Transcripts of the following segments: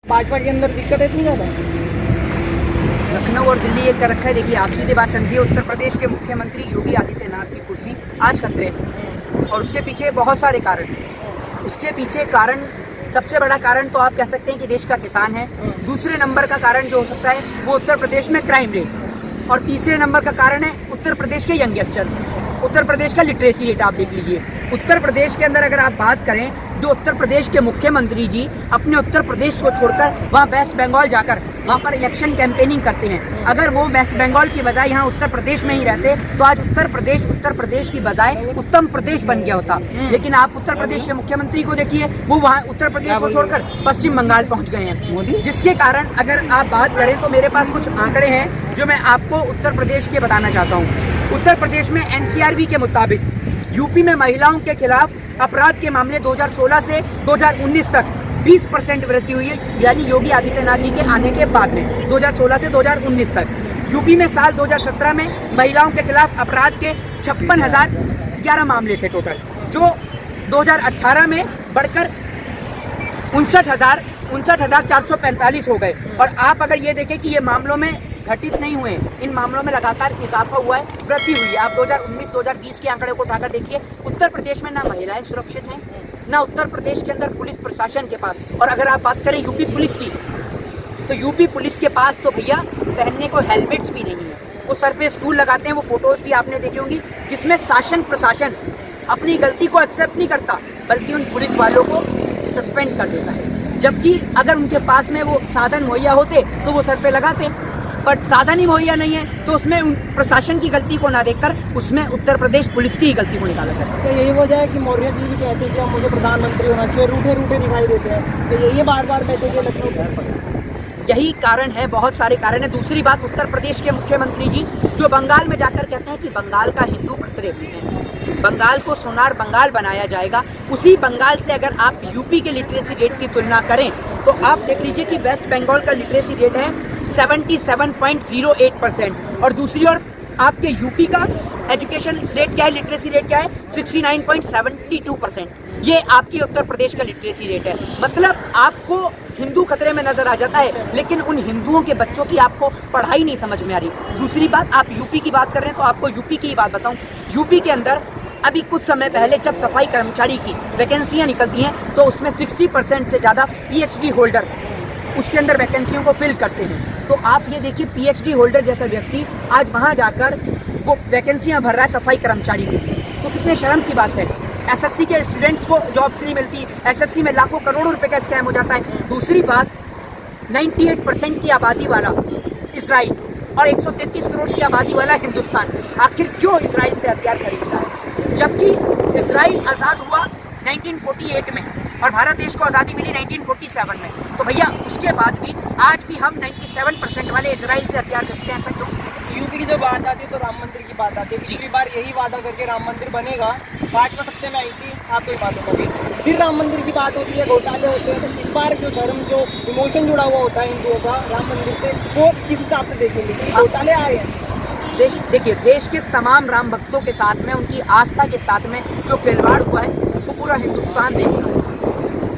भाजपा के अंदर दिक्कत है इतनी ज़्यादा। लखनऊ और दिल्ली एक कर रखा है। देखिए, आप सीधे बात समझिए, उत्तर प्रदेश के मुख्यमंत्री योगी आदित्यनाथ की कुर्सी आज खतरे में, और उसके पीछे बहुत सारे कारण हैं। उसके पीछे कारण, सबसे बड़ा कारण तो आप कह सकते हैं कि देश का किसान है। दूसरे नंबर का कारण जो हो सकता है वो उत्तर प्रदेश में क्राइम रेट, और तीसरे नंबर का कारण है उत्तर प्रदेश के यंगस्टर्स, उत्तर प्रदेश का लिटरेसी रेट। आप देख लीजिए, उत्तर प्रदेश के अंदर अगर आप बात करें, जो उत्तर प्रदेश के मुख्यमंत्री जी अपने उत्तर प्रदेश को छोड़कर वहाँ वेस्ट बंगाल जाकर वहाँ पर इलेक्शन कैंपेनिंग करते हैं। अगर वो वेस्ट बंगाल की बजाय यहाँ उत्तर प्रदेश में ही रहते तो आज उत्तर प्रदेश की बजाय उत्तम प्रदेश बन गया होता। लेकिन आप उत्तर प्रदेश के मुख्यमंत्री को देखिए, वो वहाँ उत्तर प्रदेश को छोड़कर पश्चिम बंगाल पहुँच गए हैं, जिसके कारण अगर आप बात करें तो मेरे पास कुछ आंकड़े हैं जो मैं आपको उत्तर प्रदेश के बताना चाहता हूँ। उत्तर प्रदेश में एनसीआरबी के मुताबिक यूपी में महिलाओं के खिलाफ अपराध के मामले 2016 से 2019 तक 20% वृद्धि हुई है, यानी योगी आदित्यनाथ जी के आने के बाद में 2016 से 2019 तक। यूपी में साल 2017 में महिलाओं के खिलाफ अपराध के 56,011 मामले थे टोटल, जो 2018 में बढ़कर 59,445 हो गए। और आप अगर ये देखें कि ये मामलों में घटित नहीं हुए, इन मामलों में लगातार इजाफा हुआ है, वृद्धि हुई है। आप 2019-2020 के आंकड़े को उठाकर देखिए, उत्तर प्रदेश में ना महिलाएं सुरक्षित हैं, ना उत्तर प्रदेश के अंदर पुलिस प्रशासन के पास। और अगर आप बात करें यूपी पुलिस की, तो यूपी पुलिस के पास तो भैया पहनने को हेलमेट्स भी नहीं है। वो सर पे स्टूल लगाते हैं, वो फोटोज भी आपने देखी होंगी, जिसमें शासन प्रशासन अपनी गलती को एक्सेप्ट नहीं करता, बल्कि उन पुलिस वालों को सस्पेंड कर देता है। जबकि अगर उनके पास में वो साधन मुहैया होते तो वो सर पे लगाते, बट साधन ही मुहैया नहीं है, तो उसमें उन प्रशासन की गलती को ना देखकर उसमें उत्तर प्रदेश पुलिस की ही गलती को निकाला जाता है। तो यही वजह है कि मौर्य जी भी कहते हैं कि अब मुझे प्रधानमंत्री होना चाहिए, रूठे रूठे दिखाई देते हैं, तो यही बार बार बैठेंगे लखनऊ। यही कारण है, बहुत सारे कारण है। दूसरी बात, उत्तर प्रदेश के मुख्यमंत्री जी जो बंगाल में जाकर कहते हैं कि बंगाल का हिंदू खतरे में है, बंगाल को सोनार बंगाल बनाया जाएगा। उसी बंगाल से अगर आप यूपी के लिटरेसी रेट की तुलना करें तो आप देख लीजिए कि वेस्ट बंगाल का लिटरेसी रेट है 77.08%, और दूसरी ओर आपके यूपी का एजुकेशन रेट क्या है, लिटरेसी रेट क्या है, 69.72%। ये आपकी उत्तर प्रदेश का लिटरेसी रेट है। मतलब आपको हिंदू खतरे में नजर आ जाता है, लेकिन उन हिंदुओं के बच्चों की आपको पढ़ाई नहीं समझ में आ रही। दूसरी बात, आप यूपी की बात कर रहे हैं तो आपको यूपी की ही बात बताऊं। यूपी के अंदर अभी कुछ समय पहले जब सफाई कर्मचारी की वैकेंसियां निकलती हैं तो उसमें 60% से ज़्यादा पीएचडी होल्डर उसके अंदर वैकेंसियों को फिल करते हैं। तो आप ये देखिए, पीएचडी होल्डर जैसा व्यक्ति आज वहाँ जाकर वो वैकेंसियाँ भर रहा है सफाई कर्मचारी की, तो कितने शर्म की बात है। एसएससी के स्टूडेंट्स को जॉब्स नहीं मिलती, एसएससी में लाखों करोड़ों रुपए का स्कैम हो जाता है। दूसरी बात, 98% की आबादी वाला इजराइल और 133 करोड़ की आबादी वाला हिंदुस्तान आखिर क्यों इजराइल से हथियार खरीदता है, जबकि इजराइल आज़ाद हुआ 1948 में और भारत देश को आज़ादी मिली 1947 में। तो भैया उसके बाद भी आज भी हम 97% वाले इजराइल से हथियार खरीदते हैं। ऐसा यूपी की जब बात आती है तो राम मंदिर की बात आती है। पिछली बार यही वादा करके राम मंदिर बनेगा, भाजपा सत्ते में आई थी, आपको ही मालूम होगी। फिर राम मंदिर की बात होती है, घोटाले होते हैं, तो इस बार जो धर्म, जो इमोशन जुड़ा हुआ होता है हिंदुओं का राम मंदिर से, वो किस हिसाब से देखेंगे? घोटाले आ रहे हैं। देखिए, देश के तमाम राम भक्तों के साथ में, उनकी आस्था के साथ में जो खिलवाड़ हुआ है वो पूरा हिंदुस्तान देख रहा है।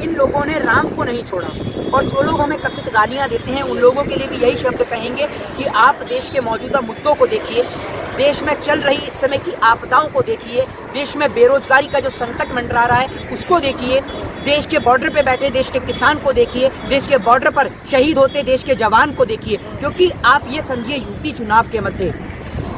इन लोगों ने राम को नहीं छोड़ा, और जो लोग हमें कथित गालियां देते हैं उन लोगों के लिए भी यही शब्द कहेंगे कि आप देश के मौजूदा मुद्दों को देखिए, देश में चल रही इस समय की आपदाओं को देखिए, देश में बेरोजगारी का जो संकट मंडरा रहा है उसको देखिए, देश के बॉर्डर पे बैठे देश के किसान को देखिए, देश के बॉर्डर पर शहीद होते देश के जवान को देखिए। क्योंकि आप ये समझिए, यूपी चुनाव के मध्य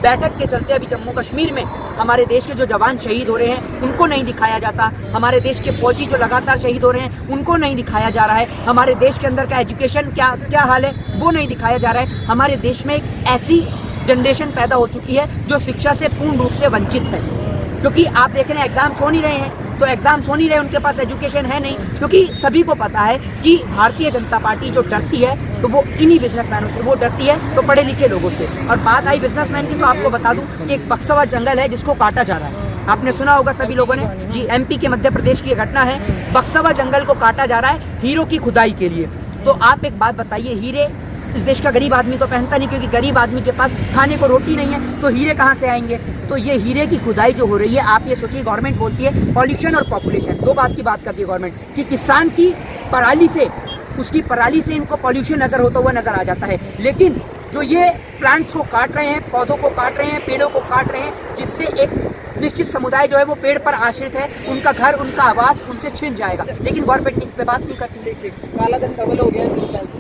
बैठक के चलते अभी जम्मू कश्मीर में हमारे देश के जो जवान शहीद हो रहे हैं उनको नहीं दिखाया जाता, हमारे देश के फौजी जो लगातार शहीद हो रहे हैं उनको नहीं दिखाया जा रहा है, हमारे देश के अंदर का एजुकेशन क्या हाल है वो नहीं दिखाया जा रहा है। हमारे देश में एक ऐसी जनरेशन पैदा हो चुकी है जो शिक्षा से पूर्ण रूप से वंचित है, क्योंकि आप देख रहे हैं एग्जाम्स हो नहीं रहे हैं, तो एग्जाम्स हो नहीं रहे, उनके पास एजुकेशन है नहीं। क्योंकि सभी को पता है कि भारतीय जनता पार्टी जो डरती है तो वो इन्हीं बिजनेसमैनों से, वो डरती है तो पढ़े लिखे लोगों से। और बात आई बिजनेसमैन की, तो आपको बता दूं कि एक बक्सवा जंगल है जिसको काटा जा रहा है, आपने सुना होगा सभी लोगों ने जी। एमपी के मध्य प्रदेश की घटना है, बक्सवा जंगल को काटा जा रहा है हीरो की खुदाई के लिए। तो आप एक बात बताइए, हीरे इस देश का गरीब आदमी तो पहनता नहीं, क्योंकि गरीब आदमी के पास खाने को रोटी नहीं है, तो हीरे कहाँ से आएंगे। तो ये हीरे की खुदाई जो हो रही है, आप ये सोचिए, गवर्नमेंट बोलती है पॉल्यूशन और पॉपुलेशन, दो बात की बात करती है गवर्नमेंट कि किसान की पराली से उसकी पराली से इनको पॉल्यूशन नजर होता हुआ नजर आ जाता है। लेकिन जो ये प्लांट्स को काट रहे हैं, पौधों को काट रहे हैं, पेड़ों को काट रहे हैं, जिससे एक निश्चित समुदाय जो है वो पेड़ पर आश्रित है, उनका घर, उनका आवास उनसे छिन जाएगा, लेकिन गवर्नमेंट इस पे बात नहीं करती। ठीक, काला धन डबल हो गया है।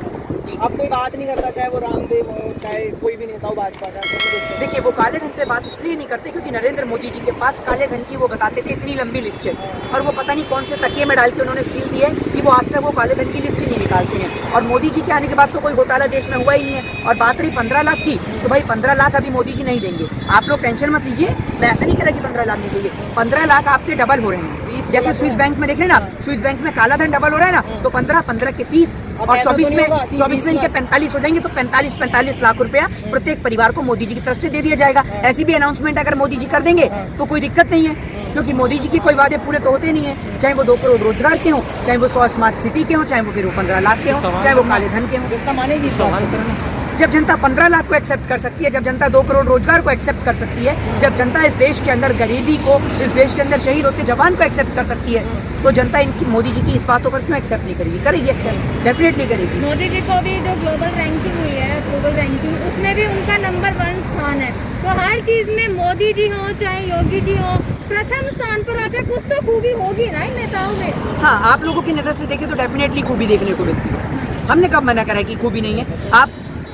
अब कोई बात नहीं करता, चाहे वो रामदेव हो, चाहे कोई भी नेता हो भाजपा का। देखिए, वो काले धन पे बात इसलिए नहीं करते क्योंकि नरेंद्र मोदी जी के पास काले धन की वो बताते थे इतनी लंबी लिस्ट है, और वो पता नहीं कौन से तकिए में डाल के उन्होंने सील दी है कि वो आज तक वो काले धन की लिस्ट ही नहीं निकालते हैं। और मोदी जी के आने के बाद तो कोई घोटाला देश में हुआ ही नहीं है। और बात रही 15 लाख की, तो भाई 15 लाख अभी मोदी जी नहीं देंगे, आप लोग टेंशन मत लीजिए। मैं ऐसा नहीं कह रहा कि 15 लाख नहीं देंगे, 15 लाख आपके डबल हो रहे हैं। जैसे स्विस बैंक में देख रहे हैं ना, स्विस बैंक में काला धन डबल हो रहा है ना, तो 15 के 30 और 24 में इनके 45 हो जाएंगे, तो 45 लाख रुपया प्रत्येक परिवार को मोदी जी की तरफ से दे दिया जाएगा। ऐसी भी अनाउंसमेंट अगर मोदी जी कर देंगे तो कोई दिक्कत नहीं है, क्योंकि मोदी जी की कोई वादे पूरे तो होते नहीं है, चाहे वो 2 करोड़ रोजगार के हों, चाहे वो 100 स्मार्ट सिटी के हों, चाहे वो फिर वो 15 लाख के हों, चाहे वो काले धन के हों। मानेगी जब जनता 15 लाख को एक्सेप्ट कर सकती है, जब जनता 2 करोड़ रोजगार को एक्सेप्ट कर सकती है, जब जनता इस देश के अंदर गरीबी को, इस देश के अंदर शहीद होते जवान को एक्सेप्ट कर सकती है, तो जनता इनकी मोदी जी की इस बातों पर क्यों एक्सेप्ट नहीं करेगी? करेगी एक्सेप्ट, डेफिनेटली करेगी। मोदी जी को भी जो ग्लोबल रैंकिंग हुई है, ग्लोबल रैंकिंग, उसमें भी उनका नंबर 1 स्थान है। तो हर चीज में मोदी जी हो चाहे योगी जी हो, प्रथम स्थान पर आते, कुछ तो खूबी होगी ना इन नेताओं में। हाँ, आप लोगों की नजर से देखें तो डेफिनेटली खूबी देखने को मिलती है। हमने कब मना करा कि खूबी नहीं है?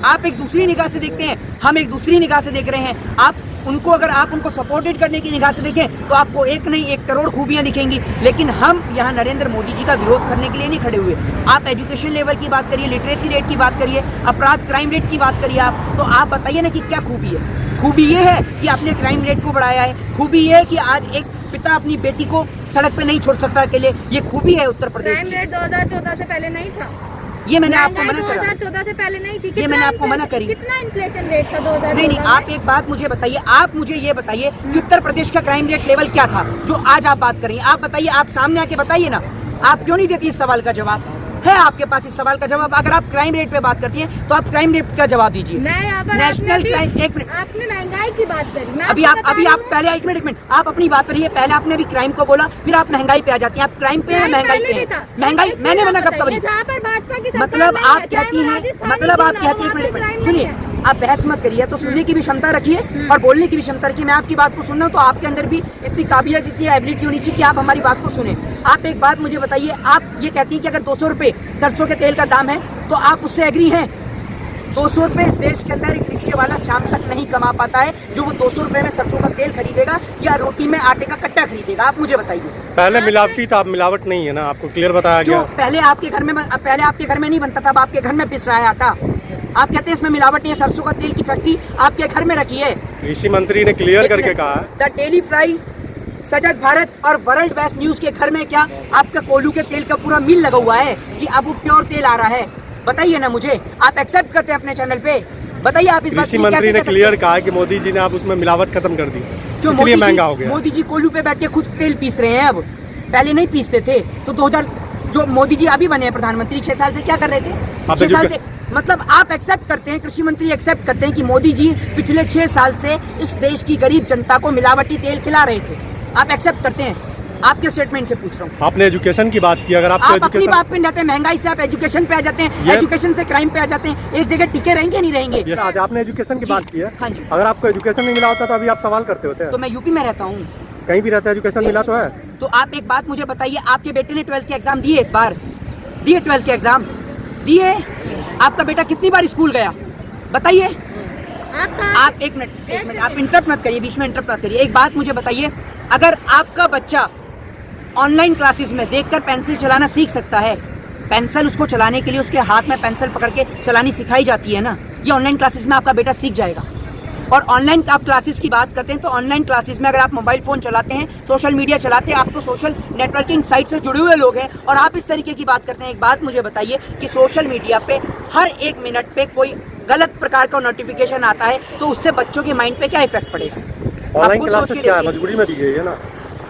आप एक दूसरी निगाह से देखते हैं, हम एक दूसरी निगाह से देख रहे हैं। आप उनको, अगर आप उनको सपोर्टेड करने की निगाह से देखें तो आपको एक नहीं 1 करोड़ खूबियां दिखेंगी, लेकिन हम यहाँ नरेंद्र मोदी जी का विरोध करने के लिए नहीं खड़े हुए। आप एजुकेशन लेवल की बात करिए, लिटरेसी रेट की बात करिए, अपराध क्राइम रेट की बात करिए, आप तो आप बताइए ना कि क्या खूबी है? खूबी ये है कि आपने क्राइम रेट को बढ़ाया है, खूबी ये है कि आज एक पिता अपनी बेटी को सड़क पे नहीं छोड़ सकता अकेले, ये खूबी है उत्तर प्रदेश क्राइम रेट 2014 से पहले नहीं था, ये मैंने आपको मना करा। 2014 से पहले नहीं थी, ये मैंने आपको मना करी। कितना इन्फ्लेशन रेट था 2014 में? नहीं, आप एक बात मुझे बताइए, आप मुझे ये बताइए कि उत्तर प्रदेश का क्राइम रेट लेवल क्या था जो आज आप बात कर रही हैं? आप बताइए, आप सामने आके बताइए ना। आप क्यों नहीं देती इस सवाल का जवाब? है आपके पास इस सवाल का जवाब? अगर आप क्राइम रेट पे बात करती हैं तो आप क्राइम रेट का जवाब दीजिए। मैं यहाँ पर नेशनल क्राइम, एक मिनट, आपने महंगाई की बात करी, अभी आप पहले एक मिनट आप अपनी बात करिए। पहले आपने भी क्राइम को बोला, फिर आप महंगाई पे आ जाती हैं। आप क्राइम पे हैं, महंगाई पे हैं। महंगाई मैंने मना कब करी? मतलब आप कहती हैं, सुनिए, आप बहस मत करिए, तो सुनने की भी क्षमता रखिए और बोलने की भी क्षमता रखिए। मैं आपकी बात को सुन रहा हूँ तो आपके अंदर भी इतनी काबिलियत, इतनी एबिलिटी होनी चाहिए कि आप हमारी बात को सुने। आप एक बात मुझे बताइए, आप ये कहती हैं कि अगर 200 रुपए सरसों के तेल का दाम है तो आप उससे एग्री हैं? 200 रुपए इस देश के अंदर एक रिक्शे वाला शाम तक नहीं कमा पाता है, जो वो 200 रुपए में सरसों का तेल खरीदेगा या रोटी में आटे का कट्टा खरीदेगा? आप मुझे बताइए। पहले मिलावटी था, अब मिलावट नहीं है ना, आपको क्लियर बताया गया। पहले आपके घर में नहीं बनता था, अब आपके घर में पिस रहा है आटा। आप कहते हैं इसमें मिलावट नहीं है, सरसों का तेल की फैक्ट्री आपके घर में रखी है। कृषि मंत्री ने क्लियर करके कहा है। द डेली फ्राई, सजग भारत और वर्ल्ड बेस्ट न्यूज के घर में क्या आपका कोल्हू के तेल का पूरा मिल लगा हुआ है कि अब वो प्योर तेल आ रहा है? बताइए ना मुझे, आप एक्सेप्ट करते हैं अपने चैनल पे? बताइए आप इस बात कृषि मंत्री ने क्लियर कहा कि मोदी जी ने आप उसमें मिलावट खत्म कर दी, इसलिए महंगा हो गया। मोदी जी कोल्हू पे बैठ के खुद तेल पीस रहे हैं, अब पहले नहीं पीसते थे। तो 2000 जो मोदी जी अभी बने हैं प्रधानमंत्री, 6 साल से क्या कर रहे थे? 6 साल से, मतलब आप एक्सेप्ट करते हैं, कृषि मंत्री एक्सेप्ट करते हैं कि मोदी जी पिछले 6 साल से इस देश की गरीब जनता को मिलावटी तेल खिला रहे थे? आप एक्सेप्ट करते हैं? आपके स्टेटमेंट से पूछ रहा हूँ। आपने एजुकेशन की बात की, अगर आप अपनी बात पे जाते हैं, महंगाई से आप एजुकेशन पे आ जाते हैं, एजुकेशन से क्राइम पे आ जाते हैं, एक जगह टिके रहेंगे नहीं रहेंगे? आज आपने एजुकेशन की बात की है। हाँ जी। अगर आपको एजुकेशन नहीं मिला होता तो अभी आप सवाल करते होते? तो मैं यूपी में रहता हूँ, कहीं भी रहता है, एजुकेशन मिला तो है। तो आप एक बात मुझे बताइए, आपके बेटे ने 12th के एग्जाम दिए, इस बार दिए 12th के एग्जाम दिए? आपका बेटा कितनी बार स्कूल गया बताइए? आप एक मिनट आप इंटरप्ट मत करिए, बीच में इंटरप्ट मत करिए। एक बात मुझे बताइए, अगर आपका बच्चा ऑनलाइन क्लासेस में देखकर पेंसिल चलाना सीख सकता है, पेंसिल उसको चलाने के लिए उसके हाथ में पेंसिल पकड़ के चलानी सिखाई जाती है ना, ये ऑनलाइन क्लासेस में आपका बेटा सीख जाएगा। और ऑनलाइन आप क्लासेस की बात करते हैं तो ऑनलाइन क्लासेस में अगर आप मोबाइल फोन चलाते हैं, सोशल मीडिया चलाते हैं, आप तो सोशल नेटवर्किंग साइट से जुड़े हुए लोग हैं और आप इस तरीके की बात करते हैं। एक बात मुझे बताइए कि सोशल मीडिया पे हर 1 मिनट पे कोई गलत प्रकार का नोटिफिकेशन आता है तो उससे बच्चों के माइंड पे क्या इफेक्ट पड़ेगा? ऑनलाइन क्लासेस क्या है? मजबूरी में दी गई है ना,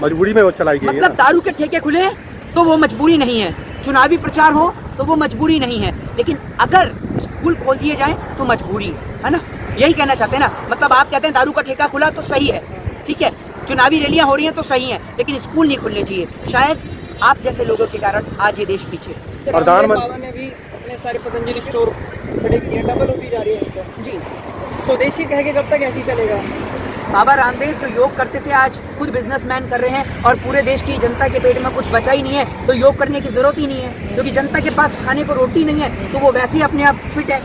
मजबूरी में वो चलाई गई है। मतलब दारू के ठेके खुले तो वो मजबूरी नहीं है, चुनावी प्रचार हो तो वो मजबूरी नहीं है, लेकिन अगर स्कूल खोल दिए जाए तो मजबूरी है ना? यही कहना चाहते हैं ना? मतलब आप कहते हैं दारू का ठेका खुला तो सही है, ठीक है, चुनावी रैलियां हो रही हैं तो सही है, लेकिन स्कूल नहीं खुलने चाहिए। शायद आप जैसे लोगों के कारण आज ये देश पीछे। प्रधानमंत्री ने भी इतने सारे पतंजलि स्टोर खड़े किए, डबल होती जा रही है इनका। जी। स्वदेशी कह के कब तक ऐसे ही चलेगा? बाबा रामदेव जो योग करते थे आज खुद बिजनेसमैन कर रहे हैं और पूरे देश की जनता के पेट में कुछ बचा ही नहीं है, तो योग करने की जरूरत ही नहीं है, क्योंकि जनता के पास खाने को रोटी नहीं है तो वो वैसे ही अपने आप फिट है।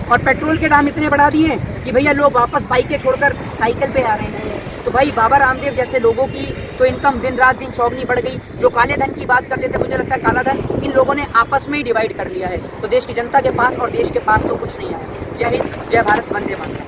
और पेट्रोल के दाम इतने बढ़ा दिए हैं कि भैया लोग वापस बाइकें छोड़कर साइकिल पे आ रहे हैं। तो भाई बाबा रामदेव जैसे लोगों की तो इनकम दिन रात दिन चौगनी बढ़ गई। जो काले धन की बात करते थे, मुझे लगता है काला धन इन लोगों ने आपस में ही डिवाइड कर लिया है। तो देश की जनता के पास और देश के पास तो कुछ नहीं है। जय हिंद, जय भारत, वंदे मातरम।